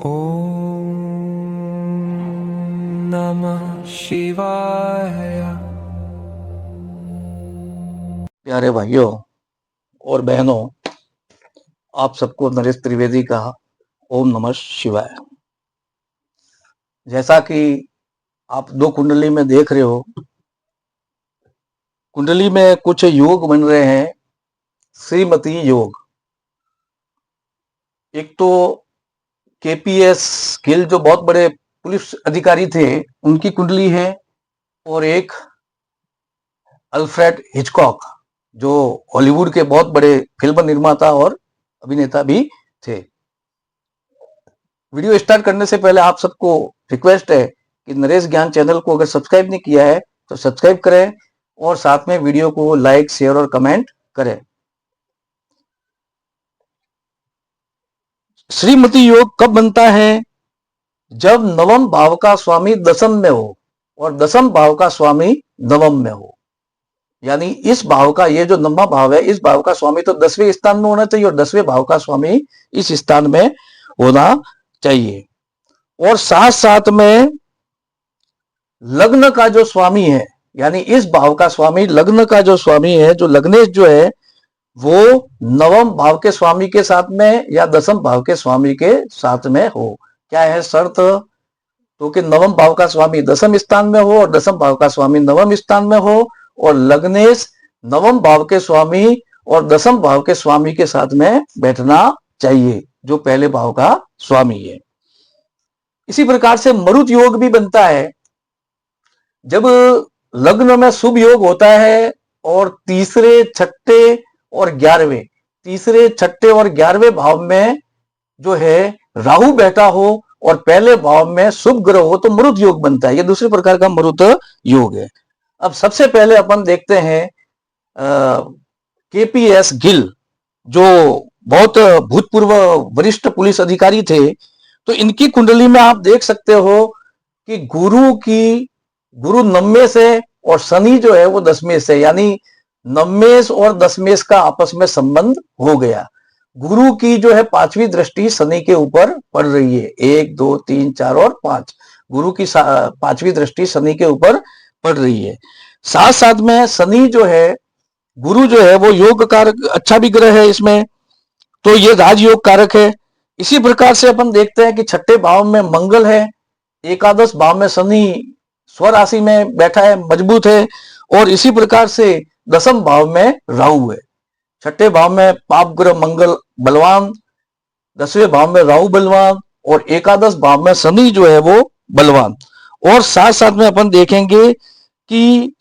ओम नमः शिवाय। प्यारे भाइयों और बहनों, आप सबको नरेश त्रिवेदी का ओम नमः शिवाय। जैसा कि आप दो कुंडली में देख रहे हो, कुंडली में कुछ योग बन रहे हैं, श्रीमती योग। एक तो केपीएस गिल जो बहुत बड़े पुलिस अधिकारी थे, उनकी कुंडली है, और एक अल्फ्रेड हिचकॉक जो हॉलीवुड के बहुत बड़े फिल्म निर्माता और अभिनेता भी थे। वीडियो स्टार्ट करने से पहले आप सबको रिक्वेस्ट है कि नरेश ज्ञान चैनल को अगर सब्सक्राइब नहीं किया है तो सब्सक्राइब करें और साथ में वीडियो को लाइक, शेयर और कमेंट करें। श्रीमती योग कब बनता है? जब नवम भाव का स्वामी दशम में हो और दशम भाव का स्वामी नवम में हो। यानी इस भाव का, ये जो नवमा भाव है, इस भाव का स्वामी तो 10वें स्थान में होना चाहिए और 10वें भाव का स्वामी इस स्थान में होना चाहिए। और साथ साथ में लग्न का जो स्वामी है, यानी इस भाव का स्वामी लग्न का जो स्वामी है, जो लग्नेश जो है, वो नवम भाव के स्वामी के साथ में या दसम भाव के स्वामी के साथ में हो। क्या है शर्त? तो कि नवम भाव का स्वामी दसम स्थान में हो और दसम भाव का स्वामी नवम स्थान में हो, और लग्नेश नवम भाव के स्वामी और दसम भाव के स्वामी के साथ में बैठना चाहिए, जो पहले भाव का स्वामी है। इसी प्रकार से मरुत योग भी बनता है। जब लग्न में शुभ योग होता है और तीसरे, छठे और 11वें, तीसरे, छठे और 11वें भाव में जो है राहु बैठा हो और पहले भाव में शुभ ग्रह हो, तो मरुत योग बनता है। ये दूसरे प्रकार का मरुत योग है। अब सबसे पहले अपन देखते हैं केपीएस गिल, जो बहुत भूतपूर्व वरिष्ठ पुलिस अधिकारी थे। तो इनकी कुंडली में आप देख सकते हो कि गुरु नवमें से और शनि जो है वो 10वें से, यानी नवमेश और दशमेश का आपस में संबंध हो गया। गुरु की जो है 5वीं दृष्टि शनि के ऊपर पड़ रही है। 1, 2, 3, 4 और 5 गुरु की 5वीं दृष्टि शनि के ऊपर पड़ रही है। साथ साथ में शनि जो है, गुरु जो है वो योग कारक, अच्छा भी ग्रह है इसमें, तो ये राजयोग कारक है। इसी प्रकार से अपन देखते हैं कि छठे भाव में मंगल है, एकादश भाव में शनि स्वराशि में बैठा है, मजबूत है, और इसी प्रकार से दसम भाव में राहु है। छठे भाव में पाप ग्रह मंगल बलवान, 10वें भाव में राहु बलवान, और एकादश भाव में शनि जो है वो बलवान। और साथ साथ में अपन देखेंगे कि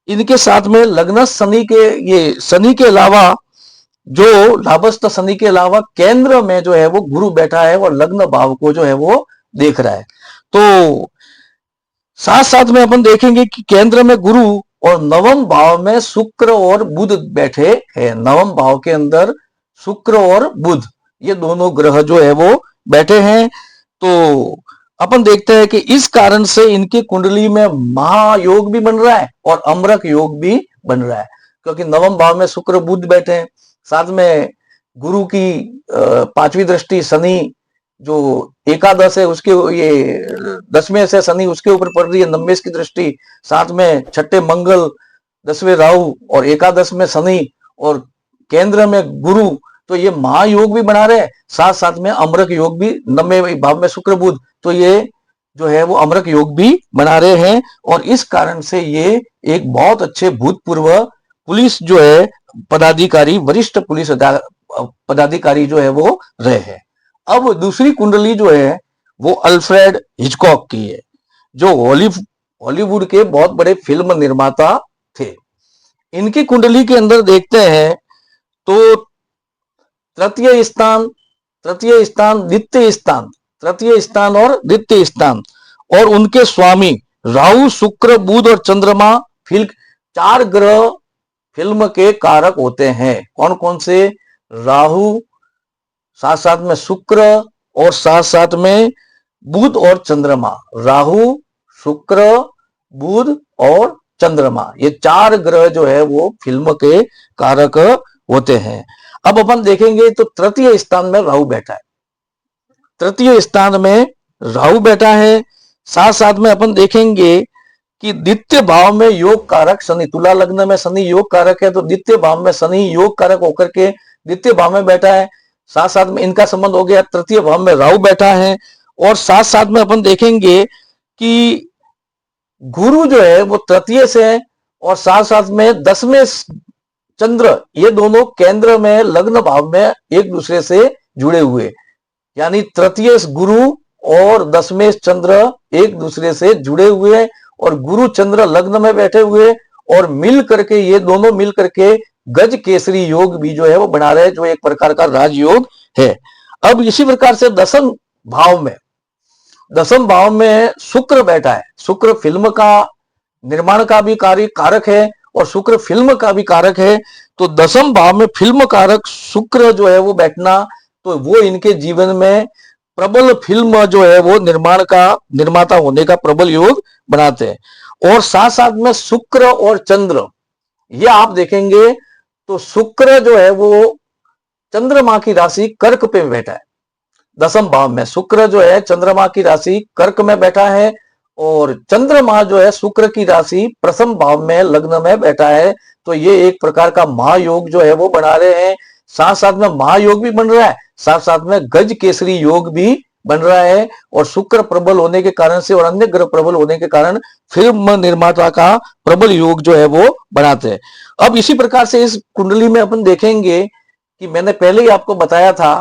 इनके साथ में लग्न शनि के, ये शनि के अलावा जो लाभस्थ शनि के अलावा केंद्र में जो है वो गुरु बैठा है और लग्न भाव को जो है वो देख रहा है। तो साथ साथ में अपन देखेंगे कि केंद्र में गुरु और नवम भाव में शुक्र और बुध बैठे हैं। नवम भाव के अंदर शुक्र और बुध, ये दोनों ग्रह जो है वो बैठे हैं। तो अपन देखते हैं कि इस कारण से इनकी कुंडली में महायोग भी बन रहा है और अमरक योग भी बन रहा है, क्योंकि नवम भाव में शुक्र बुध बैठे हैं, साथ में गुरु की 5वीं दृष्टि शनि जो एकादश है उसके, ये 10वें से शनि उसके ऊपर पड़ रही है, 9वें की दृष्टि, साथ में छठे मंगल, 10वें राहु और एकादश में शनि और केंद्र में गुरु, तो ये महायोग भी बना रहे हैं। साथ साथ में अमरक योग भी 9वें भाव में शुक्र बुध, तो ये जो है वो अमरक योग भी बना रहे हैं। और इस कारण से ये एक बहुत अच्छे भूतपूर्व पुलिस जो है पदाधिकारी, वरिष्ठ पुलिस पदाधिकारी जो है वो रहे हैं। अब दूसरी कुंडली जो है वो अल्फ्रेड हिचकॉक की है, जो हॉलीवुड के बहुत बड़े फिल्म निर्माता थे। इनकी कुंडली के अंदर देखते हैं तो तृतीय स्थान, द्वितीय स्थान और द्वितीय स्थान, और उनके स्वामी राहु, शुक्र, बुध और चंद्रमा, फिर 4 ग्रह फिल्म के कारक होते हैं। कौन कौन से? राहु, साथ साथ में शुक्र और साथ साथ में बुध और चंद्रमा। राहु, शुक्र, बुध और चंद्रमा, ये 4 ग्रह जो है वो फिल्म के कारक होते हैं। अब अपन देखेंगे तो तृतीय स्थान में राहु बैठा है। तृतीय स्थान में राहु बैठा है। साथ साथ में अपन देखेंगे कि द्वितीय भाव में योग कारक शनि, तुला लग्न में शनि योग कारक है, तो द्वितीय भाव में शनि योग कारक होकर के द्वितीय भाव में बैठा है। साथ साथ में इनका संबंध हो गया, तृतीय भाव में राहु बैठा है। और साथ साथ में अपन देखेंगे कि गुरु जो है वो तृतीय से है, और साथ साथ में 10वें चंद्र, ये दोनों केंद्र में लग्न भाव में एक दूसरे से जुड़े हुए, यानी तृतीय गुरु और 10वें चंद्र एक दूसरे से जुड़े हुए हैं, और गुरु चंद्र लग्न में बैठे हुए, और मिल करके ये दोनों मिल करके गज केसरी योग भी जो है वो बना रहे हैं, जो एक प्रकार का राजयोग है। अब इसी प्रकार से दसम भाव में शुक्र बैठा है। शुक्र फिल्म का निर्माण का भी कारक है, और शुक्र फिल्म का भी कारक है। तो दसम भाव में फिल्म कारक शुक्र जो है वो बैठना, तो वो इनके जीवन में प्रबल फिल्म जो है वो निर्माता होने का प्रबल योग बनाते हैं। और साथ साथ में शुक्र और चंद्र, ये आप देखेंगे तो शुक्र जो है वो चंद्रमा की राशि कर्क पे बैठा है। दसम भाव में शुक्र जो है चंद्रमा की राशि कर्क में बैठा है, और चंद्रमा जो है शुक्र की राशि प्रथम भाव में लग्न में बैठा है। तो ये एक प्रकार का महायोग जो है वो बना रहे हैं। साथ साथ में महायोग भी बन रहा है, साथ साथ में गज केसरी योग भी बन रहा है। और शुक्र प्रबल होने के कारण से और अन्य ग्रह प्रबल होने के कारण फिल्म निर्माता का प्रबल योग जो है वो बनाते हैं। अब इसी प्रकार से इस कुंडली में अपन देखेंगे कि मैंने पहले ही आपको बताया था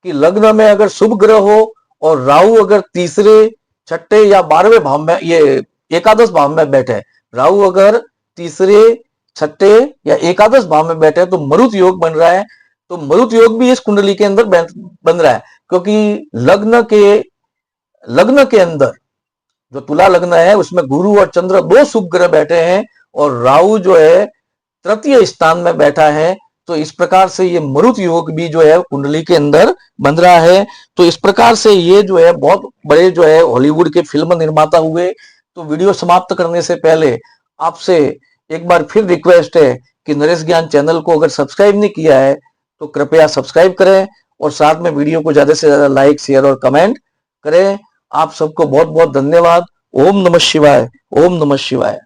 कि लग्न में अगर शुभ ग्रह हो और राहु अगर तीसरे, छठे या 12वें भाव में, ये एकादश भाव में बैठे, राहु अगर तीसरे, छठे या एकादश भाव में बैठे तो मरुत योग बन रहा है। तो मरुत योग भी इस कुंडली के अंदर बन रहा है, क्योंकि लग्न के अंदर जो तुला लग्न है उसमें गुरु और चंद्र दो शुभ ग्रह बैठे हैं, और राहु जो है तृतीय स्थान में बैठा है। तो इस प्रकार से ये मरुत योग भी जो है कुंडली के अंदर बन रहा है। तो इस प्रकार से ये जो है बहुत बड़े जो है हॉलीवुड के फिल्म निर्माता हुए। तो वीडियो समाप्त करने से पहले आपसे एक बार फिर रिक्वेस्ट है कि नरेश ज्ञान चैनल को अगर सब्सक्राइब नहीं किया है तो कृपया सब्सक्राइब करें, और साथ में वीडियो को ज्यादा से ज्यादा लाइक, शेयर और कमेंट करें। आप सबको बहुत बहुत धन्यवाद। ओम नमः शिवाय, ओम नमः शिवाय।